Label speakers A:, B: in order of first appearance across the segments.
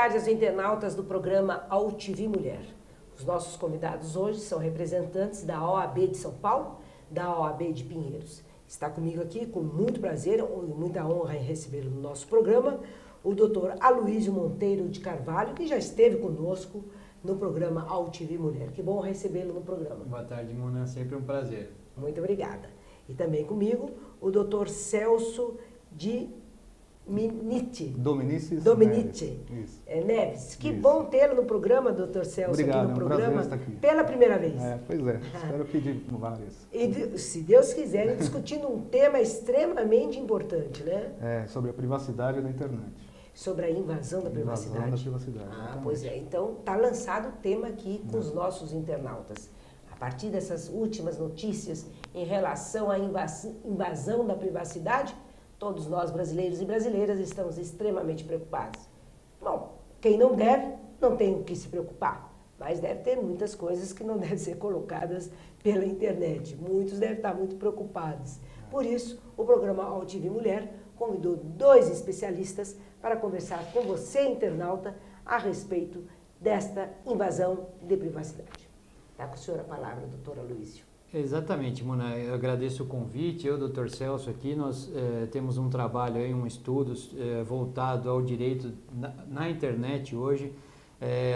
A: tarde aos internautas do programa AltV Mulher. Os nossos convidados hoje são representantes da OAB de São Paulo, da OAB de Pinheiros. Está comigo aqui, com muito prazer e muita honra em recebê-lo no nosso programa, o Dr. Aloísio Monteiro de Carvalho, que já esteve conosco no programa AltV Mulher. Que bom recebê-lo no programa.
B: Boa tarde, Mona. Sempre um prazer.
A: Muito obrigada. E também comigo, o Dr. Celso de
C: Dominici
A: Neves. Que
C: Isso.
A: bom tê-lo no programa, Dr. Celso.
C: Obrigado,
A: aqui no
C: é um
A: programa
C: prazer estar aqui.
A: Pela primeira vez.
C: Pois é, espero pedir várias.
A: E, se Deus quiser, discutindo um tema extremamente importante, né?
C: Sobre a privacidade da internet.
A: Sobre a invasão da privacidade.
C: Invasão da privacidade.
A: Ah, pois é. Então, está lançado o tema aqui com os nossos internautas. A partir dessas últimas notícias em relação à invasão da privacidade, todos nós, brasileiros e brasileiras, estamos extremamente preocupados. Bom, quem não deve, não tem o que se preocupar, mas deve ter muitas coisas que não devem ser colocadas pela internet. Muitos devem estar muito preocupados. Por isso, o programa AltV Mulher convidou 2 especialistas para conversar com você, internauta, a respeito desta invasão de privacidade. Está com o senhor a palavra, doutor Aloísio.
B: Exatamente, Mona. Eu agradeço o convite. Eu, Dr. Celso, aqui nós temos um trabalho, um estudo voltado ao direito na internet hoje.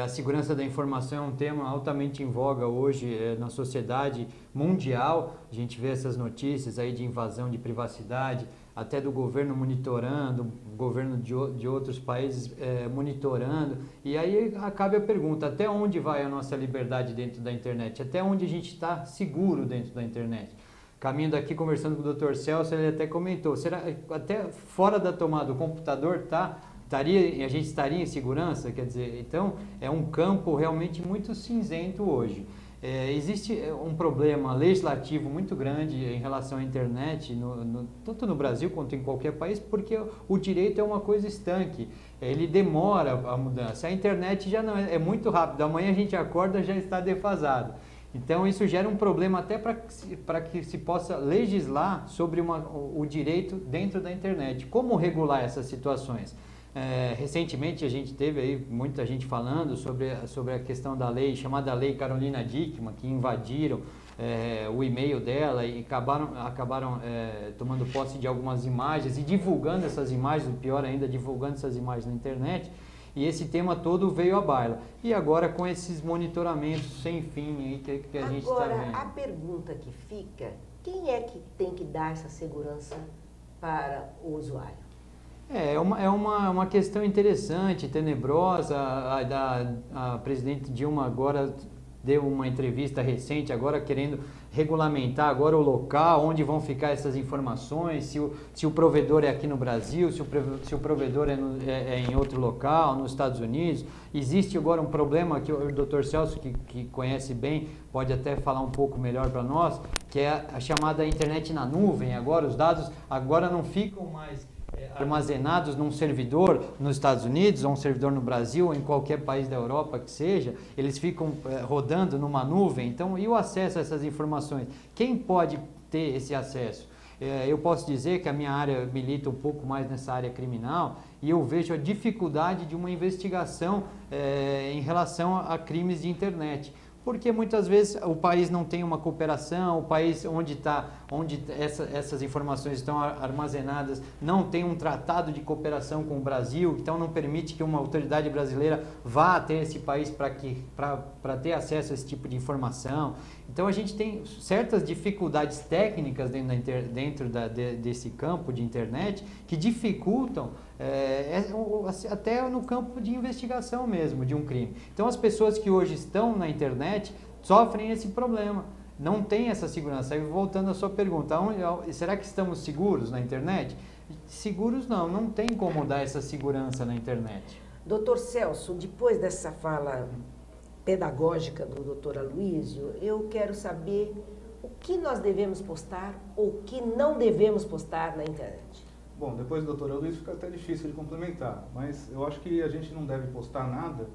B: A segurança da informação é um tema altamente em voga hoje na sociedade mundial. A gente vê essas notícias aí de invasão de privacidade, até do governo monitorando, governo de outros países monitorando. E aí acaba a pergunta, até onde vai a nossa liberdade dentro da internet? Até onde a gente está seguro dentro da internet? Caminho daqui, conversando com o Dr. Celso, ele até comentou, será até fora da tomada, o computador a gente estaria em segurança? Quer dizer, então é um campo realmente muito cinzento hoje. Existe um problema legislativo muito grande em relação à internet, tanto no Brasil quanto em qualquer país, porque o direito é uma coisa estanque, ele demora a mudança. A internet já não é muito rápido, amanhã a gente acorda já está defasado. Então isso gera um problema até para que se possa legislar sobre o direito dentro da internet. Como regular essas situações? Recentemente a gente teve aí muita gente falando sobre a questão da lei, chamada Lei Carolina Dickmann, que invadiram o e-mail dela e acabaram tomando posse de algumas imagens e divulgando essas imagens, pior ainda, divulgando essas imagens na internet. E esse tema todo veio à baila. E agora com esses monitoramentos sem fim aí que a gente está vendo.
A: Agora, a pergunta que fica, quem é que tem que dar essa segurança para o usuário?
B: É uma questão interessante, tenebrosa. A presidente Dilma agora deu uma entrevista recente, agora querendo regulamentar agora o local onde vão ficar essas informações, se o provedor é aqui no Brasil, se o provedor é em outro local, nos Estados Unidos. Existe agora um problema que o Dr. Celso, que conhece bem, pode até falar um pouco melhor para nós, que é a chamada internet na nuvem. Agora os dados agora não ficam mais armazenados num servidor nos Estados Unidos, ou um servidor no Brasil, ou em qualquer país da Europa que seja, eles ficam rodando numa nuvem. Então, e o acesso a essas informações? Quem pode ter esse acesso? Eu posso dizer que a minha área milita um pouco mais nessa área criminal e eu vejo a dificuldade de uma investigação em relação a crimes de internet. Porque muitas vezes o país não tem uma cooperação, o país onde essas informações estão armazenadas não tem um tratado de cooperação com o Brasil, então não permite que uma autoridade brasileira vá até esse país para ter acesso a esse tipo de informação. Então a gente tem certas dificuldades técnicas dentro desse campo de internet que dificultam até no campo de investigação mesmo de um crime. Então as pessoas que hoje estão na internet sofrem esse problema, não tem essa segurança. Aí voltando à sua pergunta, será que estamos seguros na internet? Seguros não tem como dar essa segurança na internet.
A: Doutor Celso, depois dessa fala pedagógica do Dr. Aloísio, eu quero saber o que nós devemos postar ou o que não devemos postar na internet.
C: Bom, depois do Dr. Aloísio fica até difícil de complementar, mas eu acho que a gente não deve postar nada,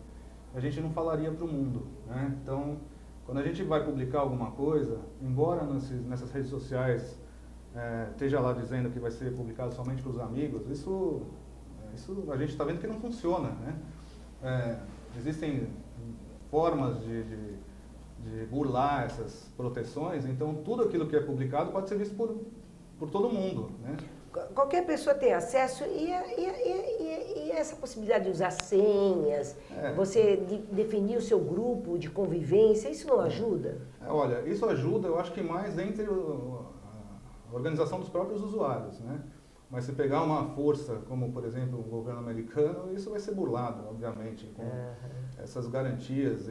C: a gente não falaria para o mundo, né? Então, quando a gente vai publicar alguma coisa, embora nessas redes sociais esteja lá dizendo que vai ser publicado somente para os amigos, isso a gente está vendo que não funciona, né? existem formas de burlar essas proteções, então tudo aquilo que é publicado pode ser visto por todo mundo, né?
A: Qualquer pessoa tem acesso e essa possibilidade de usar senhas, você definir o seu grupo de convivência, isso não ajuda?
C: Olha, isso ajuda, eu acho que mais entre a organização dos próprios usuários, né? Mas se pegar uma força como, por exemplo, o governo americano, isso vai ser burlado, obviamente, com essas garantias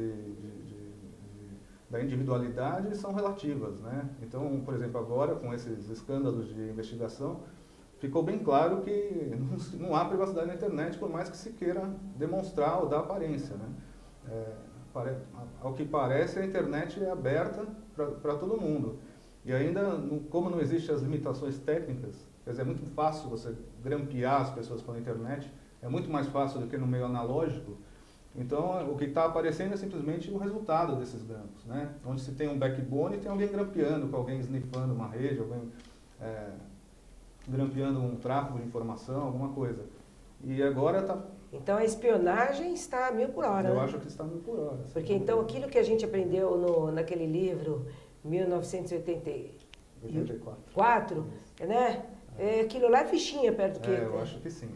C: da individualidade são relativas, né? Então, por exemplo, agora com esses escândalos de investigação, ficou bem claro que não há privacidade na internet, por mais que se queira demonstrar ou dar aparência, né? Ao que parece, a internet é aberta para todo mundo. E ainda, como não existem as limitações técnicas, quer dizer, é muito fácil você grampear as pessoas pela internet, é muito mais fácil do que no meio analógico. Então, o que está aparecendo é simplesmente o resultado desses grampos, né? Onde se tem um backbone e tem alguém grampeando, com alguém sniffando uma rede, alguém grampeando um tráfego de informação, alguma coisa. E agora está...
A: Então a espionagem está a 1000 por hora,
C: Eu
A: né?
C: acho que está a 1000 por hora.
A: Porque então aquilo que a gente aprendeu naquele livro, 1984, né? Aquilo lá é fichinha perto do que...
C: eu acho que sim.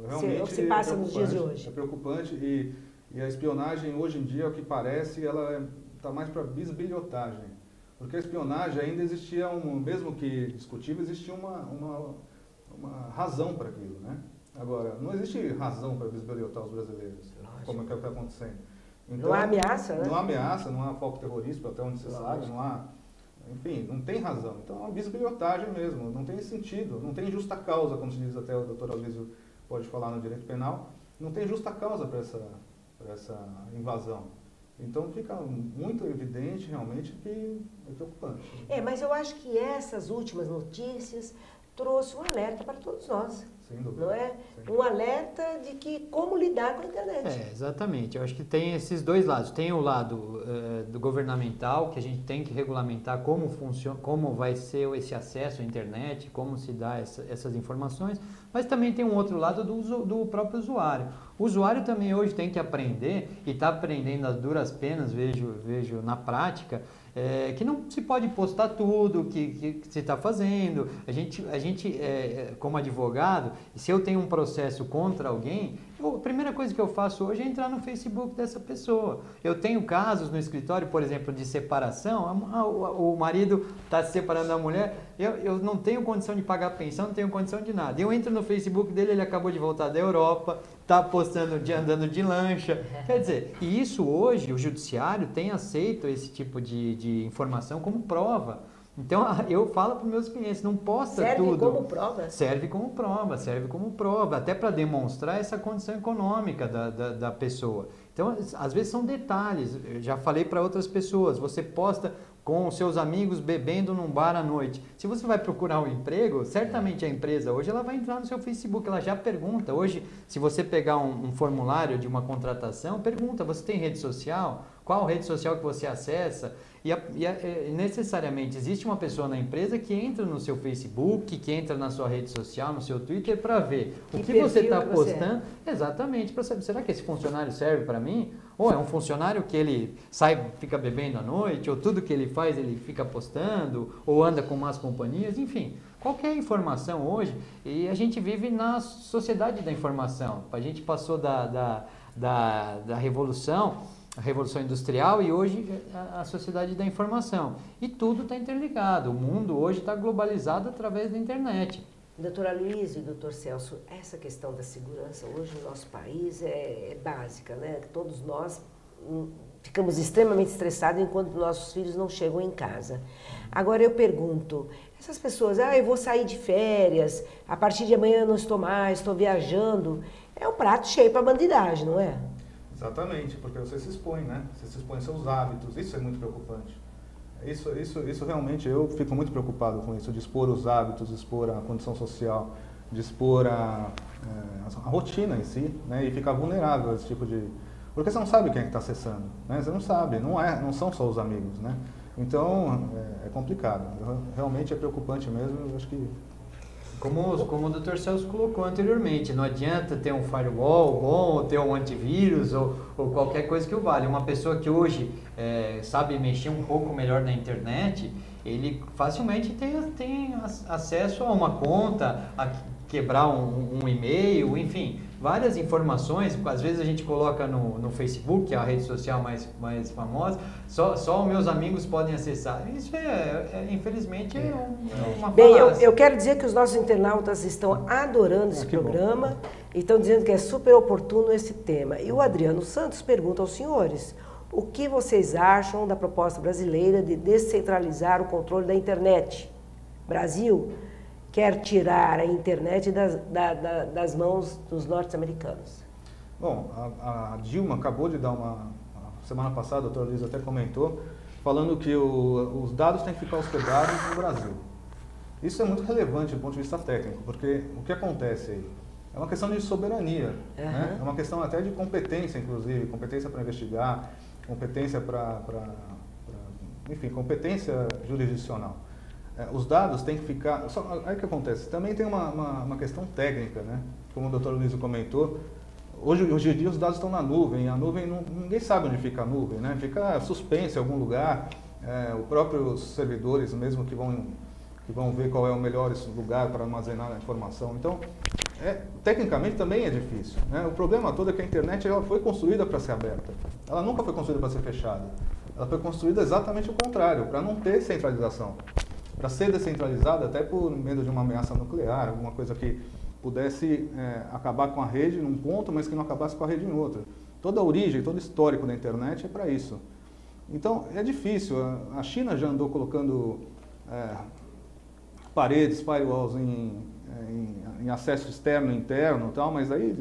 C: Realmente
A: se passa nos dias de hoje.
C: É preocupante e a espionagem hoje em dia, ao que parece, ela está mais para bisbilhotagem. Porque a espionagem ainda existia, mesmo que discutível, existia uma razão para aquilo, né? Agora, não existe razão para bisbilhotar os brasileiros, como é que está acontecendo. Então,
A: não há ameaça, né?
C: Não há ameaça, não há foco terrorista, até onde se sabe, não há... Enfim, não tem razão. Então é uma bisbilhotagem mesmo, não tem sentido, não tem justa causa, como se diz até o doutor Aloysio pode falar no direito penal, não tem justa causa para essa invasão. Então fica muito evidente realmente que é preocupante.
A: Mas eu acho que essas últimas notícias trouxe um alerta para todos nós.
C: Sem dúvida.
A: Não é? Um alerta de que como lidar com a internet.
B: Exatamente. Eu acho que tem esses dois lados. Tem o lado do governamental, que a gente tem que regulamentar como funciona, como vai ser esse acesso à internet, como se dá essas informações, mas também tem um outro lado do próprio usuário. O usuário também hoje tem que aprender, e está aprendendo as duras penas, vejo na prática, que não se pode postar tudo que se está fazendo. A gente como advogado, se eu tenho um processo contra alguém, a primeira coisa que eu faço hoje é entrar no Facebook dessa pessoa. Eu tenho casos no escritório, por exemplo, de separação, o marido está se separando da mulher, eu não tenho condição de pagar pensão, não tenho condição de nada. Eu entro no Facebook dele, ele acabou de voltar da Europa, está postando andando de lancha. Quer dizer, e isso hoje, o judiciário tem aceito esse tipo de informação como prova. Então, eu falo para os meus clientes, não posta tudo.
A: Serve como prova?
B: Serve como prova, até para demonstrar essa condição econômica da pessoa. Então, às vezes são detalhes, eu já falei para outras pessoas, você posta com os seus amigos bebendo num bar à noite. Se você vai procurar um emprego, certamente a empresa hoje ela vai entrar no seu Facebook, ela já pergunta. Hoje, se você pegar um formulário de uma contratação, pergunta, você tem rede social? Qual rede social que você acessa? E necessariamente existe uma pessoa na empresa que entra no seu Facebook, que entra na sua rede social, no seu Twitter, para ver o que você está postando. Exatamente, para saber, será que esse funcionário serve para mim? Ou é um funcionário que ele fica bebendo à noite, ou tudo que ele faz ele fica postando, ou anda com más companhias, enfim. Qualquer informação hoje, e a gente vive na sociedade da informação. A gente passou da revolução, a Revolução Industrial, e hoje a sociedade da informação. E tudo está interligado. O mundo hoje está globalizado através da internet.
A: Doutora Aloysio e doutor Celso, essa questão da segurança hoje no nosso país é básica, né? Todos nós ficamos extremamente estressados enquanto nossos filhos não chegam em casa. Agora eu pergunto, essas pessoas, eu vou sair de férias, a partir de amanhã eu não estou mais, estou viajando, é um prato cheio para bandidagem, não é?
C: Exatamente, porque você se expõe, né? Você se expõe aos seus hábitos, isso é muito preocupante. Isso realmente, eu fico muito preocupado com isso, de expor os hábitos, de expor a condição social, de expor a rotina em si, né? E ficar vulnerável a esse tipo de... Porque você não sabe quem é que está acessando, né? Você não sabe, não são só os amigos, né? Então, é complicado. Realmente é preocupante mesmo, eu acho que
B: Como o Dr. Celso colocou anteriormente, não adianta ter um firewall bom, ou ter um antivírus, ou qualquer coisa que o valha. Uma pessoa que hoje sabe mexer um pouco melhor na internet, ele facilmente tem acesso a uma conta, a quebrar um e-mail, enfim, várias informações. Às vezes a gente coloca no Facebook, que é a rede social mais famosa, só meus amigos podem acessar. Isso infelizmente é uma
A: Bem,
B: falácia.
A: eu quero dizer que os nossos internautas estão adorando esse programa e estão dizendo que é super oportuno esse tema. E o Adriano Santos pergunta aos senhores: o que vocês acham da proposta brasileira de descentralizar o controle da internet? Brasil quer tirar a internet das mãos dos norte-americanos.
C: Bom, a Dilma acabou de dar semana passada, a doutora Luiz até comentou, falando que os dados têm que ficar hospedados no Brasil. Isso é muito relevante do ponto de vista técnico, porque o que acontece aí? É uma questão de soberania, né? É uma questão até de competência, inclusive, competência para investigar, competência enfim, competência jurisdicional. Os dados têm que ficar... Aí o que acontece? Também tem uma questão técnica, né? Como o doutor Luiz comentou, hoje em dia os dados estão na nuvem, a nuvem ninguém sabe onde fica a nuvem, né? Fica suspensa em algum lugar, os próprios servidores mesmo que vão ver qual é o melhor lugar para armazenar a informação. Então, tecnicamente também é difícil, né? O problema todo é que a internet ela foi construída para ser aberta, ela nunca foi construída para ser fechada, ela foi construída exatamente o contrário, para não ter centralização. Para ser descentralizada, até por medo de uma ameaça nuclear, alguma coisa que pudesse acabar com a rede num ponto, mas que não acabasse com a rede em outro. Toda a origem, todo o histórico da internet é para isso. Então, é difícil. A China já andou colocando paredes, firewalls em acesso externo e interno, tal, mas aí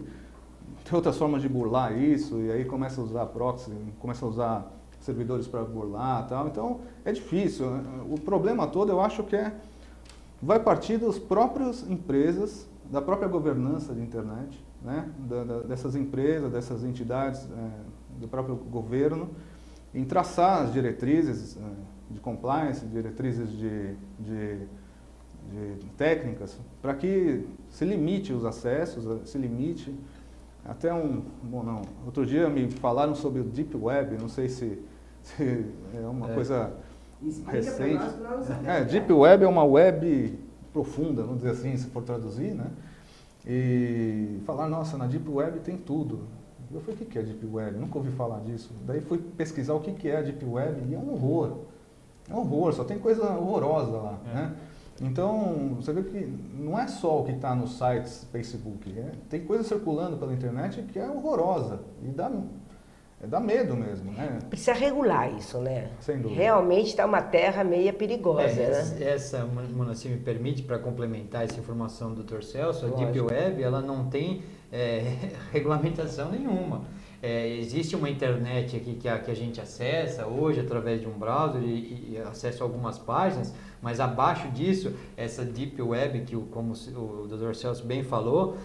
C: tem outras formas de burlar isso, e aí começa a usar proxy, começa a usar servidores para burlar, tal. Então é difícil. O problema todo eu acho que vai partir das próprias empresas, da própria governança de internet, né? Dessas empresas, dessas entidades, do próprio governo, em traçar as diretrizes de compliance, diretrizes de técnicas, para que se limite os acessos, se limite até outro dia me falaram sobre o Deep Web, não sei se é uma coisa recente. Deep Web é uma web profunda, vamos dizer assim, se for traduzir, né? E falar, nossa, na Deep Web tem tudo. Eu falei, o que é Deep Web? Nunca ouvi falar disso. Daí fui pesquisar o que é a Deep Web e é um horror. É um horror, só tem coisa horrorosa lá, né? Então, você vê que não é só o que está nos sites Facebook, tem coisa circulando pela internet que é horrorosa e dá medo mesmo, né?
A: Precisa regular isso, né?
C: Sem dúvida.
A: Realmente está uma terra meia perigosa, né?
B: Essa, Mona, se me permite, para complementar essa informação do Dr. Celso, a
A: Lógico.
B: Deep Web ela não tem regulamentação nenhuma. Existe uma internet aqui que a gente acessa hoje através de um browser e acessa algumas páginas, mas abaixo disso, essa Deep Web, que como o Dr. Celso bem falou,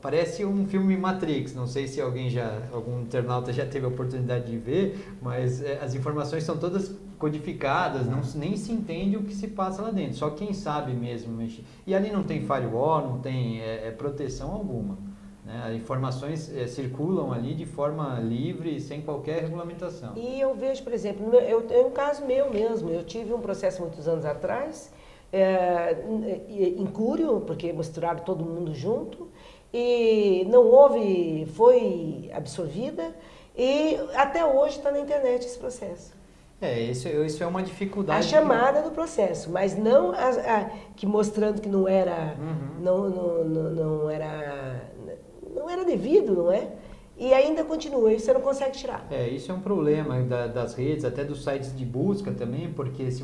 B: parece um filme Matrix. Não sei se algum internauta já teve a oportunidade de ver, mas as informações são todas codificadas, nem se entende o que se passa lá dentro. Só quem sabe mesmo mexer. E ali não tem firewall, não tem proteção alguma. As informações circulam ali de forma livre, sem qualquer regulamentação.
A: E eu vejo, por exemplo, é um caso meu mesmo. Eu tive um processo muitos anos atrás, incúrio, porque misturaram todo mundo junto, e foi absorvida, e até hoje está na internet esse processo.
B: Isso é uma dificuldade.
A: A chamada do processo, mas não que mostrando que não era, não era devido, não é? E ainda continua, você não consegue tirar.
B: Isso é um problema das redes, até dos sites de busca também, porque se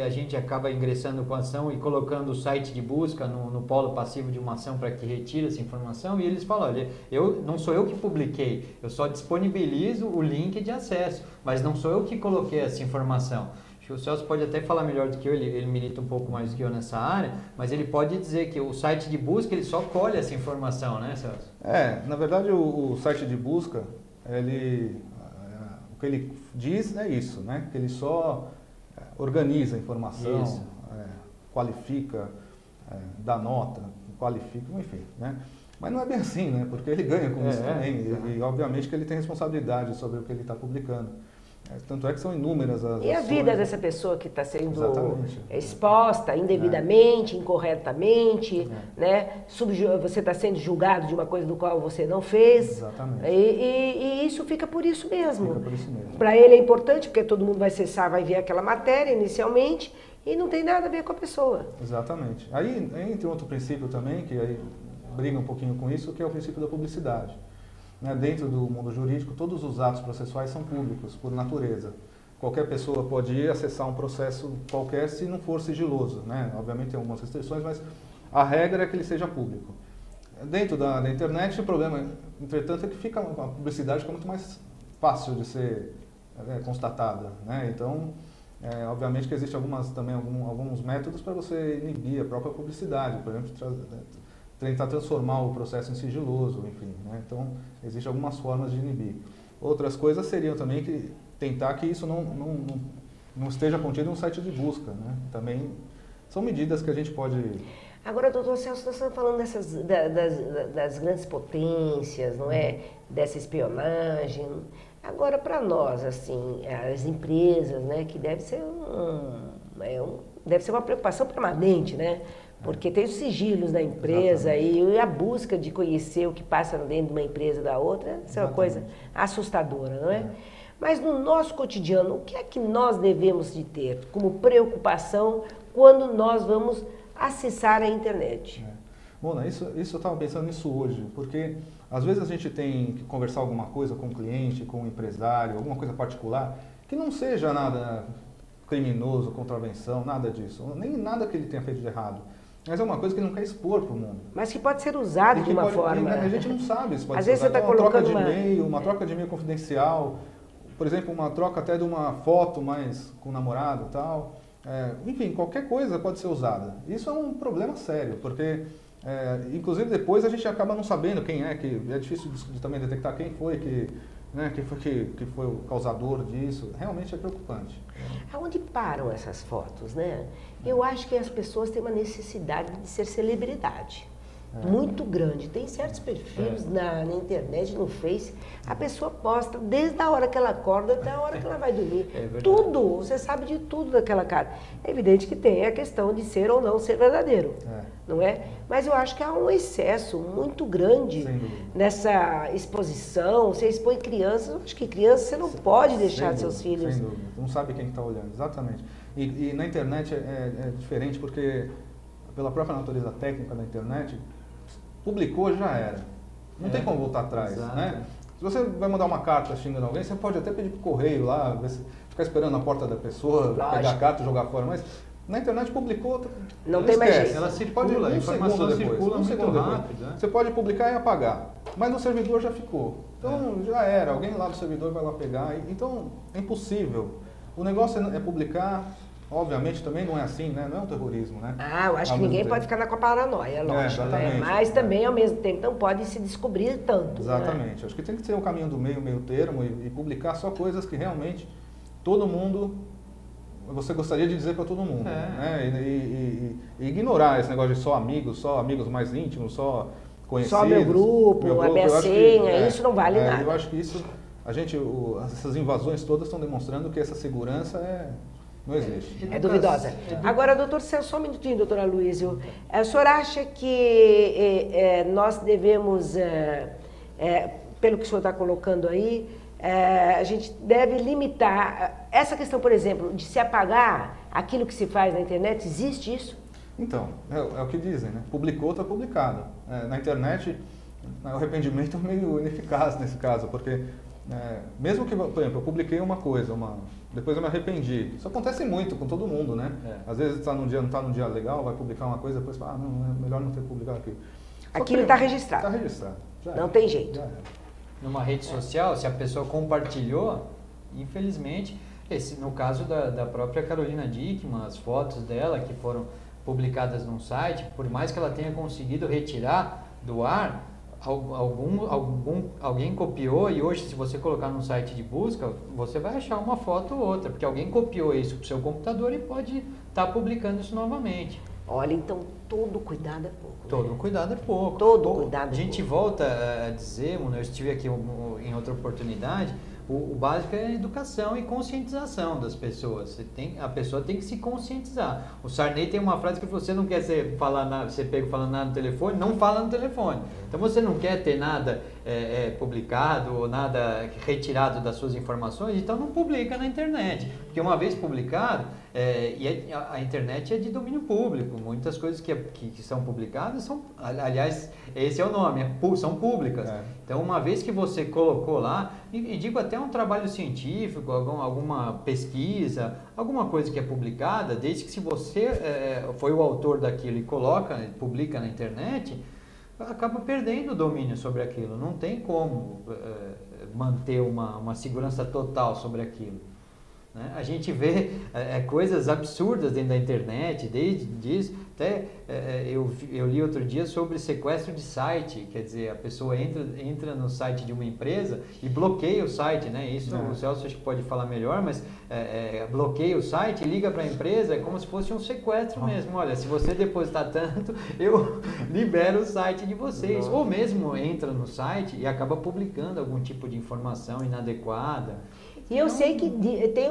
B: a gente acaba ingressando com a ação e colocando o site de busca no polo passivo de uma ação para que retire essa informação, e eles falam, olha, não sou eu que publiquei, eu só disponibilizo o link de acesso, mas não sou eu que coloquei essa informação. O Celso pode até falar melhor do que eu, ele milita um pouco mais do que eu nessa área, mas ele pode dizer que o site de busca ele só colhe essa informação, né, Celso?
C: Na verdade o site de busca, o que ele diz é isso, né? Que ele só organiza a informação, qualifica, dá nota, qualifica, enfim, né? Mas não é bem assim, né? Porque ele ganha com isso também e obviamente que ele tem responsabilidade sobre o que ele está publicando. Tanto é que são inúmeras as
A: E a
C: ações,
A: vida dessa pessoa que está sendo
C: Exatamente.
A: exposta indevidamente, incorretamente, né? Você está sendo julgado de uma coisa do qual você não fez.
C: Exatamente.
A: E isso fica por isso mesmo.
C: Fica por isso mesmo.
A: Para ele é importante, porque todo mundo vai acessar, vai ver aquela matéria inicialmente, e não tem nada a ver com a pessoa.
C: Exatamente. Aí entra outro princípio também, que aí briga um pouquinho com isso, que é o princípio da publicidade. Dentro do mundo jurídico, todos os atos processuais são públicos, por natureza. Qualquer pessoa pode ir acessar um processo qualquer se não for sigiloso, né? Obviamente tem algumas restrições, mas a regra é que ele seja público. Dentro da internet, o problema, entretanto, é que a publicidade fica muito mais fácil de ser constatada, né? Então, obviamente que existem também alguns métodos para você inibir a própria publicidade, por exemplo, tentar transformar o processo em sigiloso, enfim, né? Então, existem algumas formas de inibir. Outras coisas seriam também tentar que isso não esteja contido em um site de busca, né? Também são medidas que a gente pode...
A: Agora, doutor Celso, nós estamos falando das grandes potências, não é? Dessa espionagem. Agora, para nós, assim, as empresas, né, que deve ser uma preocupação permanente, né? Porque tem os sigilos da empresa e a busca de conhecer o que passa dentro de uma empresa da outra, isso é uma coisa assustadora, não é? Mas no nosso cotidiano, o que é que nós devemos de ter como preocupação quando nós vamos acessar a internet?
C: Mona, isso eu estava pensando nisso hoje, porque às vezes a gente tem que conversar alguma coisa com o cliente, com o empresário, alguma coisa particular, que não seja nada criminoso, contravenção, nada disso, nem nada que ele tenha feito de errado. Mas é uma coisa que ele não quer expor para o mundo.
A: Mas que pode ser usado de uma forma...
C: A gente não sabe se pode
A: Às
C: ser
A: vezes
C: usado.
A: você está colocando
C: Uma troca de e-mail confidencial, por exemplo, uma troca até de uma foto mais com o namorado e tal. Enfim, qualquer coisa pode ser usada. Isso é um problema sério, porque, inclusive, depois a gente acaba não sabendo quem é, que é difícil de também detectar quem foi que foi o causador disso. Realmente é preocupante.
A: Aonde param essas fotos, né? Eu acho que as pessoas têm uma necessidade de ser celebridade muito grande. Tem certos perfis na internet, no Face, a pessoa posta desde a hora que ela acorda até a hora que ela vai dormir. Tudo, você sabe de tudo daquela cara. É evidente que tem a questão de ser ou não ser verdadeiro, não é? Mas eu acho que há um excesso muito grande nessa exposição. Você expõe crianças, eu acho que crianças você não pode deixar de seus filhos.
C: Sem dúvida, não sabe quem está olhando, exatamente. E na internet é diferente porque, pela própria natureza técnica da internet, publicou já era. Não tem como voltar atrás, né? Se você vai mandar uma carta xingando alguém, você pode até pedir pro correio lá, ficar esperando na porta da pessoa, pegar a carta e jogar fora, mas na internet publicou,
A: não tem mais jeito.
B: Ela circula, a informação circula muito rápido. Né?
C: Você pode publicar e apagar, mas no servidor já ficou. Então já era, alguém lá do servidor vai lá pegar, então é impossível. O negócio é publicar. Obviamente também não é assim, né? Não é um terrorismo, né?
A: Eu acho que ninguém pode ficar com a paranoia, lógico, né? Mas também, ao mesmo tempo, não pode se descobrir tanto.
C: Exatamente.
A: Né?
C: Acho que tem que ser o caminho do meio termo e publicar só coisas que realmente todo mundo, você gostaria de dizer para todo mundo. Né? E ignorar esse negócio de só amigos mais íntimos, só conhecidos.
A: Só meu grupo, a minha senha, isso não vale nada.
C: Eu acho que isso, essas invasões todas estão demonstrando que essa segurança não existe.
A: É duvidosa. Agora, doutor Celso, só um minutinho, doutora Luísio. O senhor acha que nós devemos, pelo que o senhor está colocando aí, a gente deve limitar essa questão, por exemplo, de se apagar aquilo que se faz na internet? Existe isso?
C: Então, é o que dizem, né? Publicou, está publicado. Na internet, o arrependimento é meio ineficaz nesse caso, porque mesmo que, por exemplo, eu publiquei uma coisa, depois eu me arrependi. Isso acontece muito com todo mundo, né? Às vezes não está num dia legal, vai publicar uma coisa, depois fala, não, é melhor não ter publicado aquilo.
A: Aquilo está registrado.
C: Está registrado.
A: Não tem jeito.
B: Numa rede social, se a pessoa compartilhou, infelizmente, no caso da própria Carolina Dickmann, as fotos dela que foram publicadas num site, por mais que ela tenha conseguido retirar do ar, alguém copiou, e hoje se você colocar num site de busca, você vai achar uma foto ou outra, porque alguém copiou isso para o seu computador e pode estar publicando isso novamente.
A: Olha, então todo cuidado é pouco.
B: Todo cuidado é pouco.
A: Todo cuidado é pouco.
B: A gente volta a dizer, eu estive aqui em outra oportunidade, o básico é a educação e conscientização das pessoas. A pessoa tem que se conscientizar. O Sarney tem uma frase que você não quer ser pego falando nada no telefone, não fala no telefone. Então você não quer ter nada publicado ou nada retirado das suas informações, então não publica na internet. Porque uma vez publicado, a internet é de domínio público. Muitas coisas que são publicadas são, aliás, esse é o nome, são públicas. Então, uma vez que você colocou lá, e digo até um trabalho científico, alguma pesquisa, alguma coisa que é publicada, desde que se você foi o autor daquilo e publica na internet, acaba perdendo o domínio sobre aquilo. Não tem como manter uma segurança total sobre aquilo. Né? A gente vê coisas absurdas dentro da internet, desde disso, até eu li outro dia sobre sequestro de site, quer dizer, a pessoa entra no site de uma empresa e bloqueia o site, né? Isso o Celso acho que pode falar melhor, mas bloqueia o site, liga para a empresa, é como se fosse um sequestro mesmo. Olha, se você depositar tanto, eu libero o site de vocês. Ou mesmo entra no site e acaba publicando algum tipo de informação inadequada.
A: E eu sei que tem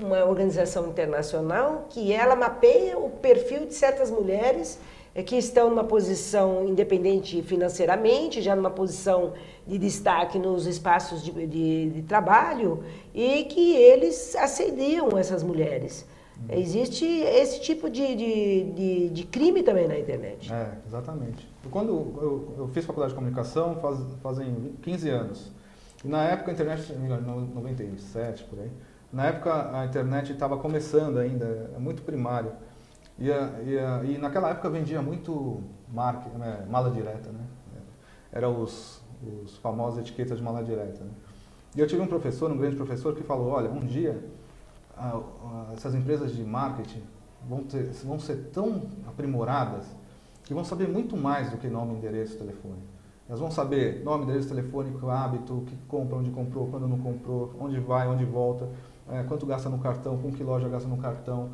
A: uma organização internacional que ela mapeia o perfil de certas mulheres que estão numa posição independente financeiramente, já numa posição de destaque nos espaços de trabalho, e que eles assediam essas mulheres. Existe esse tipo de crime também na internet.
C: Exatamente. Quando eu fiz faculdade de comunicação fazem 15 anos. E na época a internet, em 97 por aí, na época a internet estava começando ainda, muito primário. E naquela época vendia muito mala direta, né? Era os famosos etiquetas de mala direta. Né? E eu tive um professor, um grande professor, que falou, olha, um dia essas empresas de marketing vão ser tão aprimoradas que vão saber muito mais do que nome, endereço, telefone. Elas vão saber nome, endereço telefônico, hábito, o que compra, onde comprou, quando não comprou, onde vai, onde volta, quanto gasta no cartão, com que loja gasta no cartão.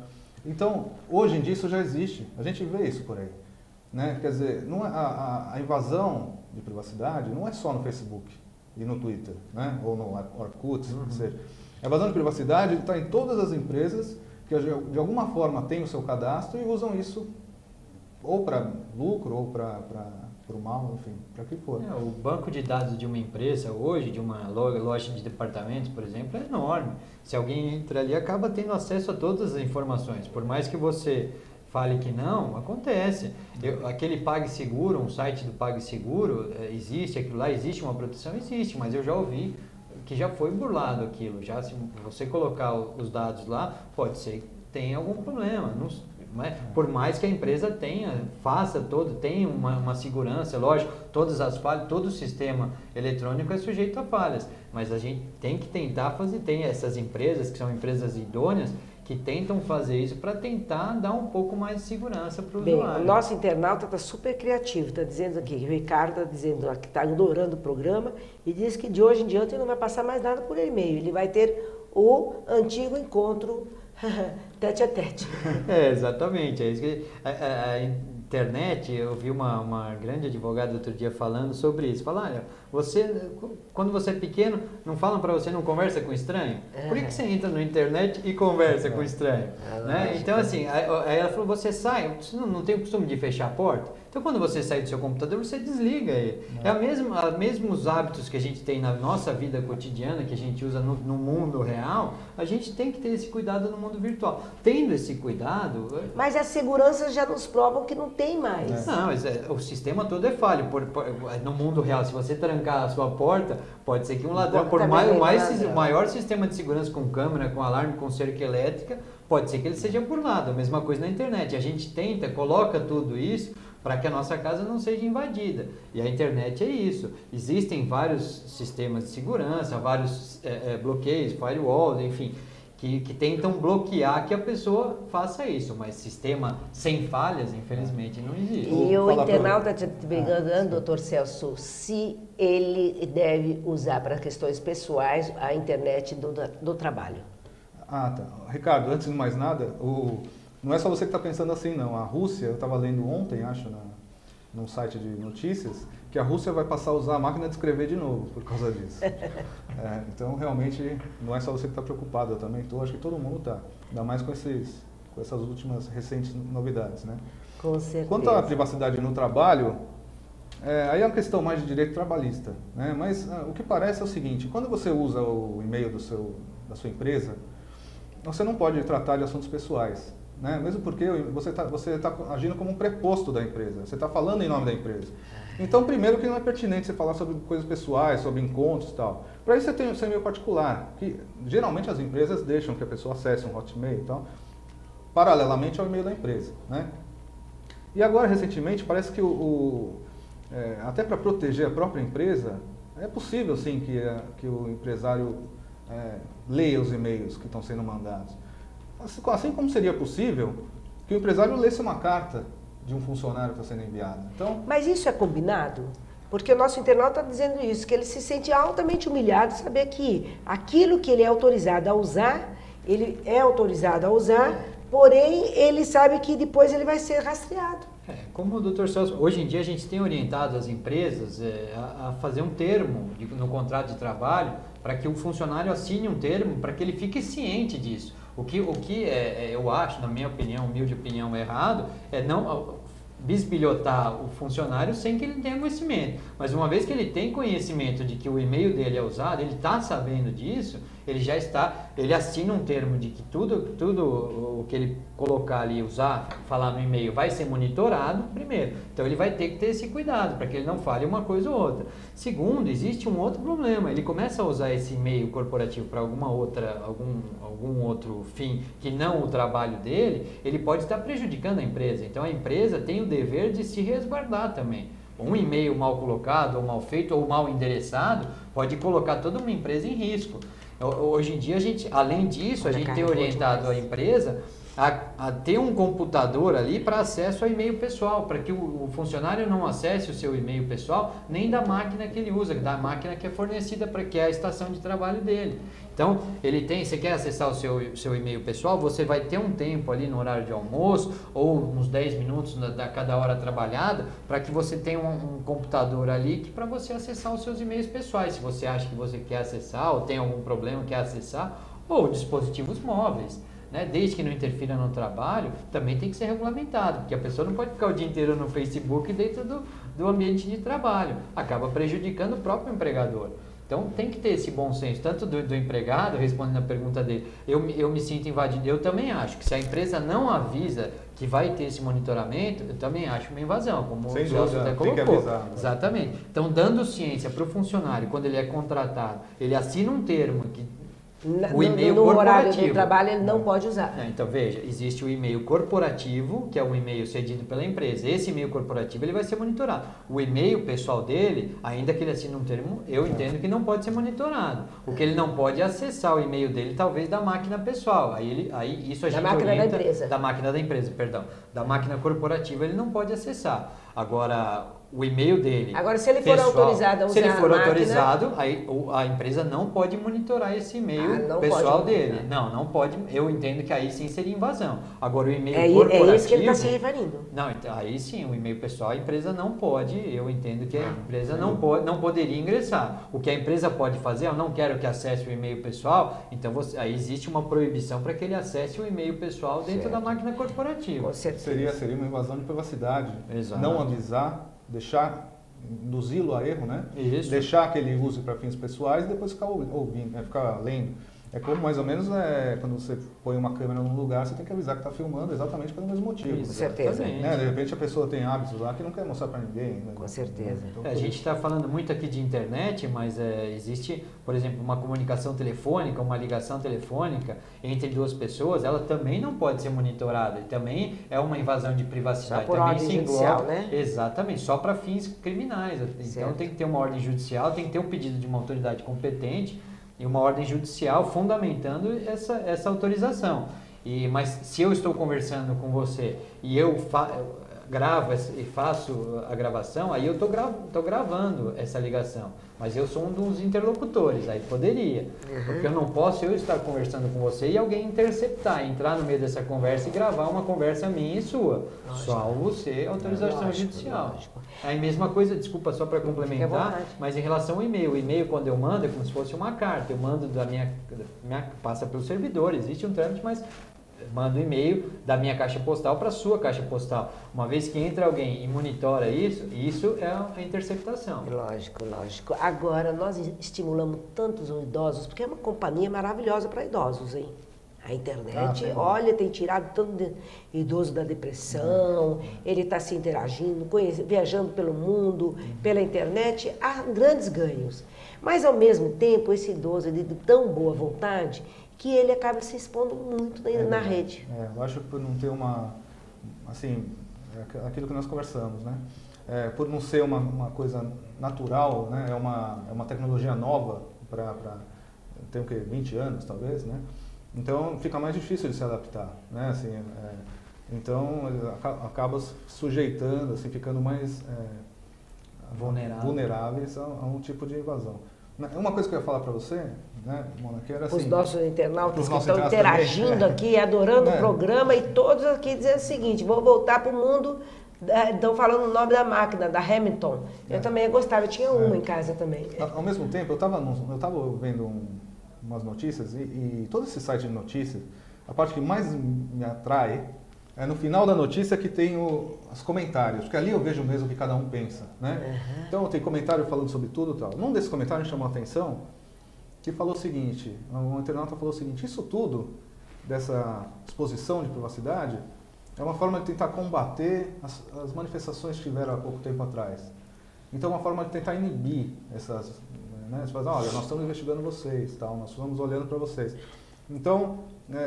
C: Então, hoje em dia isso já existe, a gente vê isso por aí. Né? Quer dizer, não a invasão de privacidade não é só no Facebook e no Twitter, né? Ou no Orkut, ou seja. A invasão de privacidade está em todas as empresas que de alguma forma têm o seu cadastro e usam isso ou para lucro ou para o mal, enfim, para que for.
B: O banco de dados de uma empresa hoje, de uma loja de departamentos, por exemplo, é enorme. Se alguém entra ali, acaba tendo acesso a todas as informações. Por mais que você fale que não, acontece. Aquele PagSeguro, um site do PagSeguro, existe aquilo lá, existe uma proteção? Existe, mas eu já ouvi que já foi burlado aquilo. Já se você colocar os dados lá, pode ser que tenha algum problema. Por mais que a empresa tenha uma segurança, lógico, todas as falhas, todo o sistema eletrônico é sujeito a falhas, mas a gente tem que tentar tem essas empresas que são empresas idôneas que tentam fazer isso para tentar dar um pouco mais de segurança para o usuário.
A: O nosso internauta está super criativo, está dizendo aqui, o Ricardo está dizendo que está adorando o programa e diz que de hoje em diante ele não vai passar mais nada por e-mail, ele vai ter o antigo encontro tete a tete.
B: Exatamente. É isso que a internet, eu vi uma grande advogada outro dia falando sobre isso. Fala, olha, quando você é pequeno, não falam para você não conversa com estranho? Por que você entra na internet e conversa com estranho? Né? Então, assim, aí ela falou, você sai, você não tem o costume de fechar a porta? Então, quando você sai do seu computador, você desliga ele. Mesmos hábitos que a gente tem na nossa vida cotidiana, que a gente usa no mundo real, a gente tem que ter esse cuidado no mundo virtual. Tendo esse cuidado...
A: Mas as seguranças já nos provam que não tem mais.
B: Não, mas o sistema todo é falho. No mundo real, se você trancar a sua porta, pode ser que um ladrão, por o maior sistema de segurança com câmera, com alarme, com cerca elétrica, pode ser que ele seja burlado. A mesma coisa na internet. A gente coloca tudo isso para que a nossa casa não seja invadida. E a internet é isso. Existem vários sistemas de segurança, vários bloqueios, firewalls, enfim, que tentam bloquear que a pessoa faça isso. Mas sistema sem falhas, infelizmente, não existe.
A: E o internauta está te perguntando, doutor Celso, se ele deve usar para questões pessoais a internet do trabalho.
C: Tá. Ricardo, antes de mais nada, não é só você que está pensando assim, não. A Rússia, eu estava lendo ontem, acho, num site de notícias, que a Rússia vai passar a usar a máquina de escrever de novo por causa disso. Então, realmente, não é só você que está preocupado, eu também estou, acho que todo mundo está. Ainda mais com essas últimas recentes novidades, né?
A: Com certeza.
C: Quanto à privacidade no trabalho, aí é uma questão mais de direito trabalhista, né? Mas o que parece é o seguinte, quando você usa o e-mail da sua empresa, você não pode tratar de assuntos pessoais, né? Mesmo porque você tá agindo como um preposto da empresa, você está falando em nome da empresa. Então, primeiro que não é pertinente você falar sobre coisas pessoais, sobre encontros e tal. Para isso você tem o seu e-mail particular, que geralmente as empresas deixam que a pessoa acesse um Hotmail e tal, paralelamente ao e-mail da empresa, né? E agora, recentemente, parece que até para proteger a própria empresa, é possível sim que o empresário leia os e-mails que estão sendo mandados. Assim como seria possível que o empresário lesse uma carta de um funcionário que está sendo enviado. Então,
A: mas isso é combinado? Porque o nosso internauta está dizendo isso, que ele se sente altamente humilhado de saber que aquilo que ele é autorizado a usar, ele é autorizado a usar, porém ele sabe que depois ele vai ser rastreado.
B: Como o Dr. Celso, hoje em dia a gente tem orientado as empresas a fazer um termo no contrato de trabalho para que o funcionário assine um termo para que ele fique ciente disso. O que eu acho, na minha opinião, humilde opinião, errado, é não bisbilhotar o funcionário sem que ele tenha conhecimento. Mas uma vez que ele tem conhecimento de que o e-mail dele é usado, ele está sabendo disso, ele assina um termo de que tudo o que ele colocar ali, falar no e-mail vai ser monitorado, primeiro. Então ele vai ter que ter esse cuidado para que ele não fale uma coisa ou outra. Segundo, existe um outro problema, ele começa a usar esse e-mail corporativo para algum outro fim que não o trabalho dele, ele pode estar prejudicando a empresa. Então a empresa tem o dever de se resguardar também. Um e-mail mal colocado, ou mal feito, ou mal endereçado, pode colocar toda uma empresa em risco. Hoje em dia, além disso, a gente tem orientado a empresa a ter um computador ali para acesso ao e-mail pessoal, para que o funcionário não acesse o seu e-mail pessoal nem da máquina que ele usa, da máquina que é fornecida para que é a estação de trabalho dele. Então, você quer acessar o seu e-mail pessoal, você vai ter um tempo ali no horário de almoço ou uns 10 minutos da cada hora trabalhada para que você tenha um computador ali para você acessar os seus e-mails pessoais, se você acha que você quer acessar ou tem algum problema quer acessar, ou dispositivos móveis. Né? Desde que não interfira no trabalho, também tem que ser regulamentado, porque a pessoa não pode ficar o dia inteiro no Facebook dentro do ambiente de trabalho, acaba prejudicando o próprio empregador. Então tem que ter esse bom senso, tanto do empregado, respondendo a pergunta dele, eu me sinto invadido, eu também acho que se a empresa não avisa que vai ter esse monitoramento, eu também acho uma invasão, como o Celso até colocou.
C: Tem que avisar, né?
B: Exatamente. Então, dando ciência para o funcionário, quando ele é contratado, ele assina um termo que o e-mail
A: no
B: corporativo.
A: horário de trabalho ele não pode usar.
B: Então veja, existe o e-mail corporativo, que é um e-mail cedido pela empresa. Esse e-mail corporativo ele vai ser monitorado. O e-mail pessoal dele, ainda que ele assine um termo, eu entendo que não pode ser monitorado. O que ele não pode é acessar o e-mail dele, talvez da máquina pessoal. Aí isso a gente orienta
A: da empresa.
B: Da máquina da empresa, perdão. Da máquina corporativa ele não pode acessar. Agora, o e-mail dele.
A: Agora, se ele for autorizado a usar
B: se ele for
A: a máquina,
B: autorizado, aí a empresa não pode monitorar esse e-mail pessoal dele. Não pode. Eu entendo que aí sim seria invasão. Agora, o e-mail corporativo...
A: É isso que ele está se referindo.
B: Não, aí sim, o e-mail pessoal, a empresa não pode, eu entendo que a empresa não poderia ingressar. O que a empresa pode fazer, eu não quero que acesse o e-mail pessoal, então aí existe uma proibição para que ele acesse o e-mail pessoal dentro da máquina corporativa.
C: Seria uma invasão de privacidade.
B: Exato.
C: Não avisar, induzi-lo a erro, né?
B: Isso.
C: Deixar que ele use para fins pessoais e depois ficar ouvindo, ficar lendo. É como mais ou menos quando você põe uma câmera num lugar, você tem que avisar que está filmando exatamente pelo mesmo motivo.
A: Com certeza.
C: Né? De repente a pessoa tem hábitos lá que não quer mostrar para ninguém. Né?
A: Com certeza.
C: Então,
B: a gente está falando muito aqui de internet, mas existe, por exemplo, uma comunicação telefônica, uma ligação telefônica entre duas pessoas, ela também não pode ser monitorada. E também é uma invasão de privacidade.
A: Só por
B: também
A: ordem judicial, né?
B: Exatamente, só para fins criminais. Então
A: certo.
B: Tem que ter uma ordem judicial, tem que ter um pedido de uma autoridade competente e uma ordem judicial fundamentando essa autorização. Mas se eu estou conversando com você e gravo e faço a gravação, aí eu tô gravando essa ligação. Mas eu sou um dos interlocutores, aí poderia. Porque eu não posso estar conversando com você e alguém interceptar, entrar no meio dessa conversa e gravar uma conversa minha e sua. Lógico. Só você, autorização judicial. Lógico. Aí mesma coisa, desculpa só para complementar, mas em relação ao e-mail. O e-mail quando eu mando é como se fosse uma carta. Eu mando passa pelo servidor, existe um trâmite, mas mando e-mail da minha caixa postal para a sua caixa postal. Uma vez que entra alguém e monitora isso é a interceptação.
A: Lógico. Agora, nós estimulamos tantos idosos, porque é uma companhia maravilhosa para idosos, hein? A internet, olha, tem tirado tanto idoso da depressão, ele está se interagindo, viajando pelo mundo, pela internet, há grandes ganhos. Mas, ao mesmo tempo, esse idoso, ele de tão boa vontade, que ele acaba se expondo muito na rede.
C: Eu acho que por não ter aquilo que nós conversamos, né? Por não ser uma coisa natural, né? É uma tecnologia nova tem o quê? 20 anos, talvez, né? Então, fica mais difícil de se adaptar, né? Assim, então, acaba sujeitando, assim, ficando mais vulneráveis a um tipo de invasão. Uma coisa que eu ia falar para você, né, Mona, que era assim...
A: Os nossos internautas que estão interagindo também, aqui, adorando o programa, e todos aqui dizendo o seguinte, vou voltar para o mundo, estão falando o nome da máquina, da Hamilton. Eu também gostava, eu tinha uma em casa também.
C: Ao mesmo tempo, eu estava vendo umas notícias, e todo esse site de notícias, a parte que mais me atrai é no final da notícia que tem os comentários, porque ali eu vejo mesmo o que cada um pensa, né? Então tem comentário falando sobre tudo e tal. Num desses comentários me chamou a atenção que falou o seguinte, um internauta falou o seguinte, isso tudo, dessa exposição de privacidade, é uma forma de tentar combater as manifestações que tiveram há pouco tempo atrás. Então é uma forma de tentar inibir essas... Né? Você fala, olha, nós estamos investigando vocês, tal, nós estamos olhando para vocês. Então,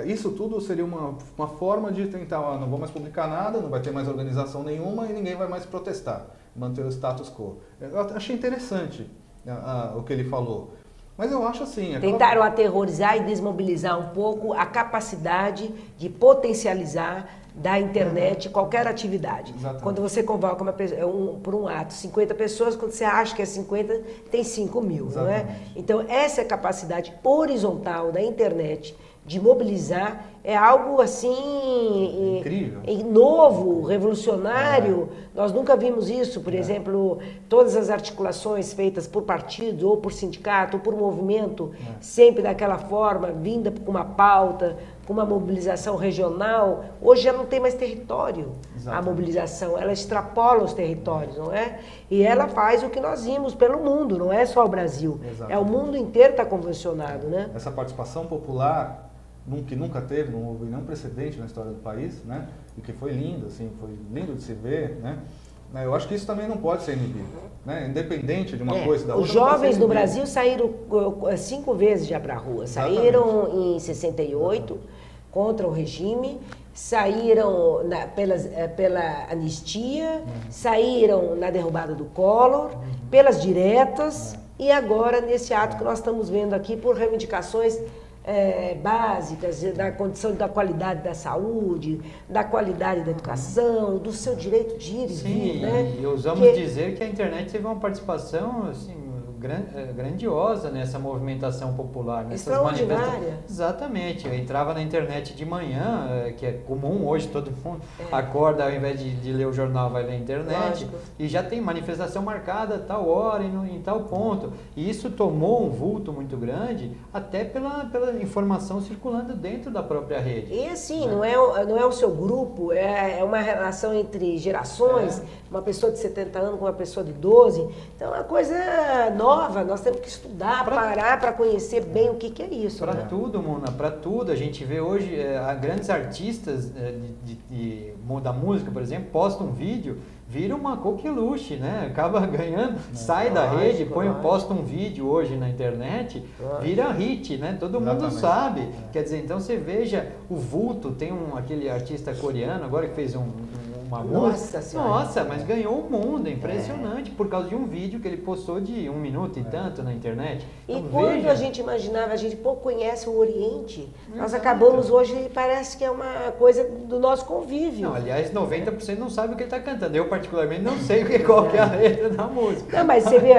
C: isso tudo seria uma forma de tentar, não vou mais publicar nada, não vai ter mais organização nenhuma e ninguém vai mais protestar, manter o status quo. Eu achei interessante o que ele falou. Mas eu acho assim...
A: Tentaram aterrorizar e desmobilizar um pouco a capacidade de potencializar da internet qualquer atividade.
C: Exatamente.
A: Quando você convoca por um ato 50 pessoas, quando você acha que é 50, tem 5 mil, não é? Então, essa capacidade horizontal da internet de mobilizar é algo assim
C: incrível,
A: novo, revolucionário. Nós nunca vimos isso, por exemplo, todas as articulações feitas por partido, ou por sindicato, ou por movimento, sempre daquela forma, vinda com uma pauta, com uma mobilização regional. Hoje já não tem mais território. Exatamente. A mobilização, ela extrapola os territórios, não é? E ela faz o que nós vimos pelo mundo, não é só o Brasil. Exatamente. É o mundo inteiro está convencionado, né?
C: Essa participação popular que nunca teve, não houve nenhum precedente na história do país, né? E que foi lindo, assim, foi lindo de se ver, né? Eu acho que isso também não pode ser inibido, né? Independente de uma coisa da outra.
A: Os jovens no Brasil saíram 5 vezes já para a rua. Saíram em 68 contra o regime, saíram pela anistia, saíram na derrubada do Collor, pelas diretas e agora nesse ato que nós estamos vendo aqui por reivindicações básicas, da condição da qualidade da saúde, da qualidade da educação, do seu direito de ir e vir, né?
B: E ousamos dizer que a internet teve uma participação assim, grandiosa nessa movimentação popular, nessas manifestações. Exatamente. Eu entrava na internet de manhã, que é comum hoje, todo mundo acorda, ao invés de ler o jornal, vai ler a internet. Lógico. E já tem manifestação marcada tal hora e em tal ponto. E isso tomou um vulto muito grande, até pela informação circulando dentro da própria rede.
A: E assim, não é o seu grupo, é uma relação entre gerações, uma pessoa de 70 anos com uma pessoa de 12. Então é uma coisa nova, nós temos que estudar, parar para conhecer bem o que é isso.
B: Para tudo, Mona, para tudo. A gente vê hoje grandes artistas da música, por exemplo, postam um vídeo, vira uma coqueluche, né? Acaba ganhando, sai da rede, posta um vídeo hoje na internet, vira hit, né? Todo mundo sabe. Quer dizer, então você veja o vulto, tem aquele artista coreano agora que fez uma música. Nossa, mas ganhou o mundo, é impressionante, por causa de um vídeo que ele postou de 1 minuto e tanto na internet.
A: E
B: Então,
A: quando
B: veja.
A: a gente imaginava, a gente pouco conhece o Oriente, nós
B: Exato.
A: acabamos hoje, parece que é uma coisa do nosso convívio.
B: Não, aliás, 90% não sabe o que ele está cantando. Eu, particularmente, não sei qual que é a letra da música.
A: Não, mas você vê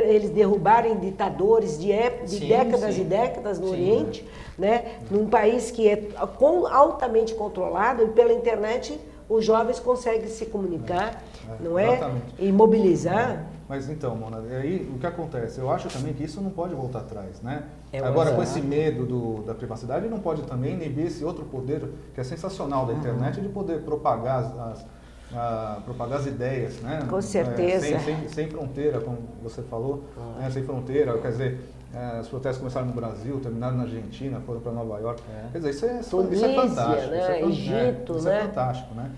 A: eles derrubarem ditadores de
B: Sim,
A: décadas
B: sim.
A: e décadas no
B: Sim.
A: Oriente, né? Num país que é altamente controlado e pela internet os jovens conseguem se comunicar, não é?
C: Exatamente.
A: E mobilizar.
C: Mas então, Mona, aí o que acontece? Eu acho também que isso não pode voltar atrás, né?
A: É um
C: Agora, com
A: azar.
C: esse medo da privacidade, não pode também inibir esse outro poder que é sensacional da internet de poder propagar propagar as ideias, né?
A: Com certeza.
C: Sem fronteira, como você falou, né? Sem fronteira, quer dizer, os protestos começaram no Brasil, terminaram na Argentina, foram para Nova York. Quer dizer, isso é
A: Tunísia,
C: fantástico.
A: né? Egito,
C: isso
A: né?
C: é fantástico, né?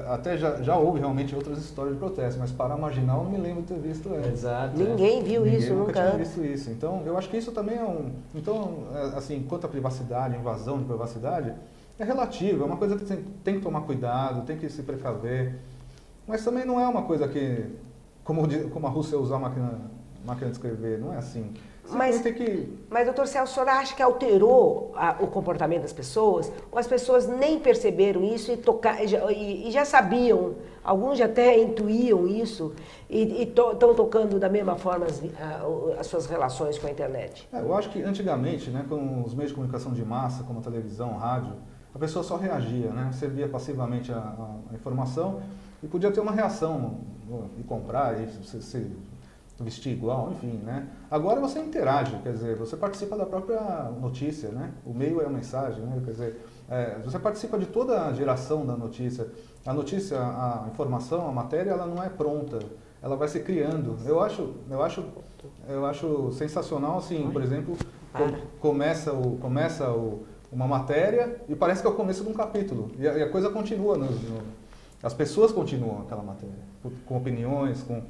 C: Até já houve realmente outras histórias de protesto, mas para a Marginal eu não me lembro de ter visto essa.
B: Exato.
A: Ninguém viu
C: Ninguém
A: isso nunca
C: tinha
A: antes.
C: visto isso. Então, eu acho que isso também é Então, assim, quanto à privacidade, invasão de privacidade, é relativo, é uma coisa que você tem que tomar cuidado, tem que se precaver. Mas também não é uma coisa que, como a Rússia usar máquina de escrever, não é assim.
A: Mas,
C: tem que...
A: mas, doutor Celso, o senhor acha que alterou o comportamento das pessoas? Ou as pessoas nem perceberam isso e já sabiam, alguns já até intuíam isso e estão tocando da mesma forma as suas relações com a internet?
C: Eu acho que antigamente, né, com os meios de comunicação de massa, como a televisão, rádio, a pessoa só reagia, né? Você via passivamente a informação e podia ter uma reação, de comprar, e se vestir igual, enfim, né? Agora você interage, quer dizer, você participa da própria notícia, né? O meio é a mensagem, né? Quer dizer, você participa de toda a geração da notícia. A notícia, a informação, a matéria, ela não é pronta, ela vai se criando. Eu acho sensacional, assim, por exemplo, começa uma matéria e parece que é o começo de um capítulo. E a coisa continua, as pessoas continuam aquela matéria, com opiniões, com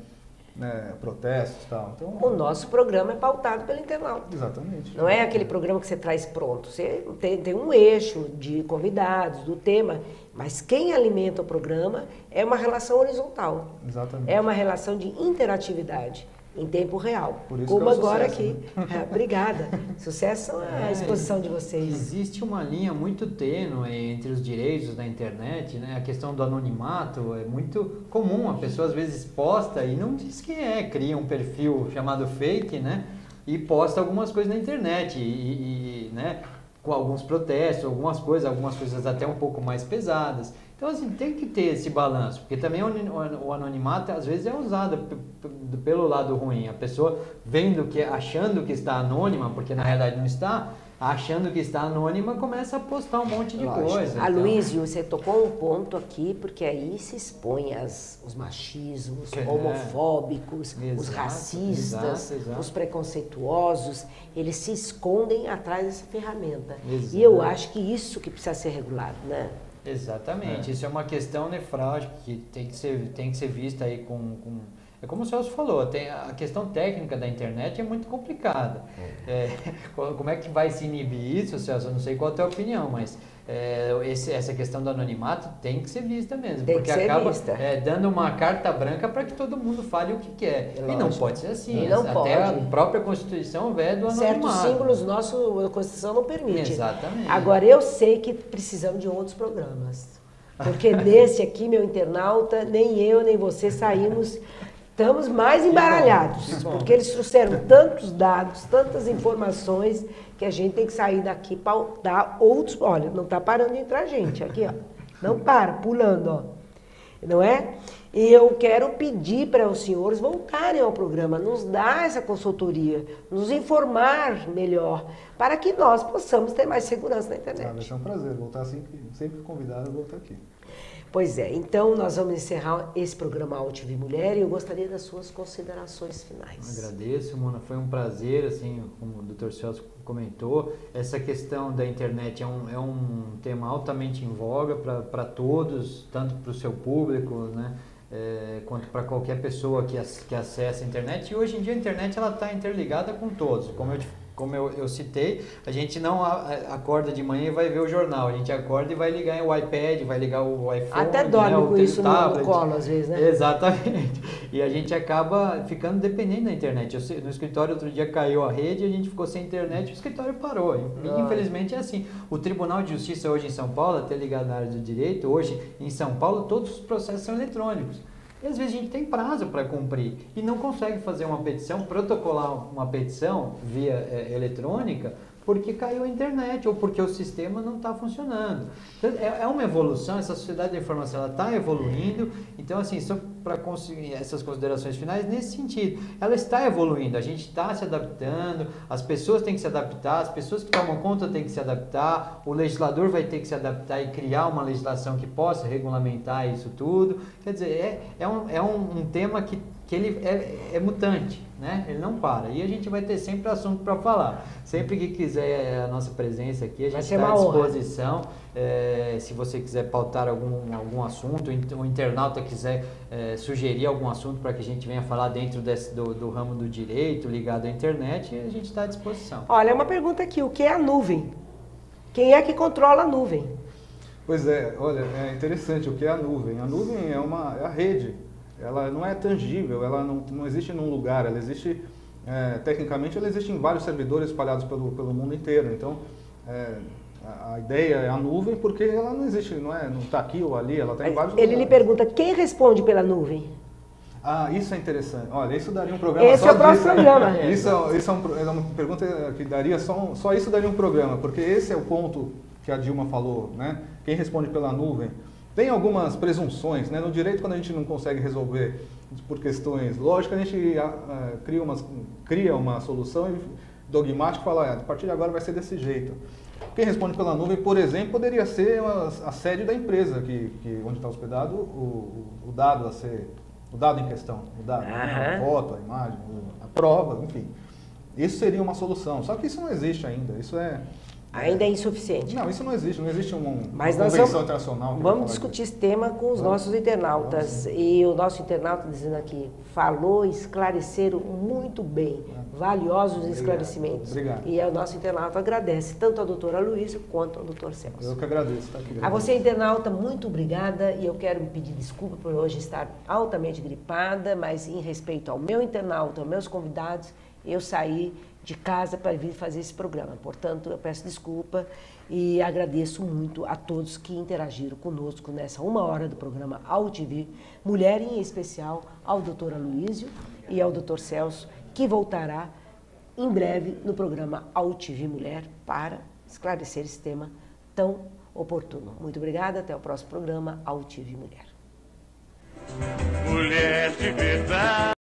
C: protestos e tal. Então,
A: O nosso programa é pautado pelo internauta.
C: exatamente.
A: Não é aquele programa que você traz pronto. Você tem um eixo de convidados, do tema, mas quem alimenta o programa é uma relação horizontal.
C: Exatamente.
A: É uma relação de interatividade em tempo real.
C: Por isso
A: Como
C: que é o
A: agora
C: sucesso,
A: aqui. Obrigada. Sucesso é a exposição de vocês.
B: Existe uma linha muito tênue entre os direitos da internet, né? A questão do anonimato é muito comum. A pessoa às vezes posta e não diz quem é, cria um perfil chamado fake, né? E posta algumas coisas na internet né? Com alguns protestos, algumas coisas até um pouco mais pesadas. Então, assim, tem que ter esse balanço, porque também o anonimato, às vezes, é usado pelo lado ruim. A pessoa achando que está anônima, porque na realidade não está, achando que está anônima, começa a postar um monte de coisa.
A: Aloysio, você tocou um ponto aqui, porque aí se expõe os machismos homofóbicos, os racistas,
B: exato.
A: os preconceituosos, eles se escondem atrás dessa ferramenta.
B: Exato.
A: E eu acho que isso que precisa ser regulado, né?
B: Exatamente, isso é uma questão nefrálgica que tem que ser vista aí é como o Celso falou, a questão técnica da internet é muito complicada. Como é que vai se inibir isso, Celso? Eu não sei qual a tua opinião, mas essa questão do anonimato tem que ser vista mesmo,
A: Tem
B: porque
A: que ser
B: acaba
A: vista.
B: Dando uma carta branca para que todo mundo fale o que quer. E não pode ser assim,
A: Não
B: até
A: pode.
B: a própria Constituição veda o anonimato.
A: Certos símbolos nossos, a Constituição não permite.
B: Exatamente.
A: Agora, eu sei que precisamos de outros programas. Porque nesse aqui, meu internauta, nem eu, nem você estamos mais embaralhados.
B: Que bom.
A: Porque eles trouxeram tantos dados, tantas informações, que a gente tem que sair daqui para dar outros... Olha, não está parando de entrar gente aqui, ó. Não para, pulando, ó. Não é? E eu quero pedir para os senhores voltarem ao programa, nos dar essa consultoria, nos informar melhor, para que nós possamos ter mais segurança na internet.
C: Vai ser um prazer voltar sempre convidado a voltar aqui.
A: Pois é, então nós vamos encerrar esse programa Ao TV Mulher e eu gostaria das suas considerações finais.
B: Agradeço, Mona, foi um prazer, assim, como o Dr. Celso comentou, essa questão da internet é um tema altamente em voga para todos, tanto para o seu público, né, quanto para qualquer pessoa que acessa a internet. E hoje em dia a internet está interligada com todos, como eu como eu citei, a gente não acorda de manhã e vai ver o jornal, a gente acorda e vai ligar o iPad, vai ligar o iPhone,
A: até dorme com isso
B: tablet.
A: no colo às vezes, né?
B: Exatamente. E a gente acaba ficando dependente da internet. No escritório outro dia caiu a rede, a gente ficou sem internet e o escritório parou. E, infelizmente é assim. O Tribunal de Justiça hoje em São Paulo, até ligado na área do direito, hoje em São Paulo todos os processos são eletrônicos. E às vezes a gente tem prazo para cumprir e não consegue fazer uma petição, protocolar uma petição via eletrônica porque caiu a internet ou porque o sistema não está funcionando. Então, é uma evolução, essa sociedade da informação está evoluindo, então assim, só para conseguir essas considerações finais, nesse sentido, ela está evoluindo, a gente está se adaptando, as pessoas têm que se adaptar, as pessoas que tomam conta têm que se adaptar, o legislador vai ter que se adaptar e criar uma legislação que possa regulamentar isso tudo. Quer dizer, é um tema que ele é mutante, né? Ele não para. E a gente vai ter sempre assunto para falar. Sempre que quiser a nossa presença aqui, a gente está à disposição. Se você quiser pautar algum assunto, o internauta quiser sugerir algum assunto para que a gente venha falar dentro do ramo do direito, ligado à internet, a gente está à disposição.
A: Olha, uma pergunta aqui, o que é a nuvem? Quem é que controla a nuvem?
C: Pois é, olha, é interessante o que é a nuvem. A nuvem é a rede. Ela não é tangível, ela não existe num lugar, ela existe, tecnicamente, ela existe em vários servidores espalhados pelo mundo inteiro. Então, a ideia é a nuvem porque ela não existe, não está aqui ou ali, ela está em vários lugares.
A: Ele lhe pergunta, quem responde pela nuvem?
C: Ah, isso é interessante. Olha, isso daria um programa
A: Esse
C: só
A: é o próximo programa.
C: Isso é uma pergunta que daria só isso daria um programa, porque esse é o ponto que a Dilma falou, né? Quem responde pela nuvem. Tem algumas presunções, né? No direito, quando a gente não consegue resolver por questões lógicas, a gente cria uma solução dogmática e fala, a partir de agora vai ser desse jeito. Quem responde pela nuvem, por exemplo, poderia ser a sede da empresa, onde está hospedado o dado o dado em questão, a foto, a imagem, a prova, enfim. Isso seria uma solução, só que isso não existe ainda,
A: Ainda é insuficiente.
C: Não, isso não existe uma
A: Mas
C: convenção internacional.
A: Vamos discutir esse tema com os nossos internautas. E o nosso internauta dizendo aqui, falou, esclareceram muito bem, valiosos esclarecimentos.
C: Obrigado.
A: E o nosso internauta agradece tanto a doutora Luísa quanto ao doutor Celso.
C: Eu que agradeço. Tá aqui,
A: a você, internauta, muito obrigada. E eu quero me pedir desculpa por hoje estar altamente gripada, mas em respeito ao meu internauta, aos meus convidados, eu saí de casa para vir fazer esse programa. Portanto, eu peço desculpa e agradeço muito a todos que interagiram conosco nessa 1 hora do programa AuTV Mulher, em especial ao doutor Aloísio e ao doutor Celso, que voltará em breve no programa AuTV Mulher para esclarecer esse tema tão oportuno. Muito obrigada, até o próximo programa AuTV Mulher. Mulher de verdade.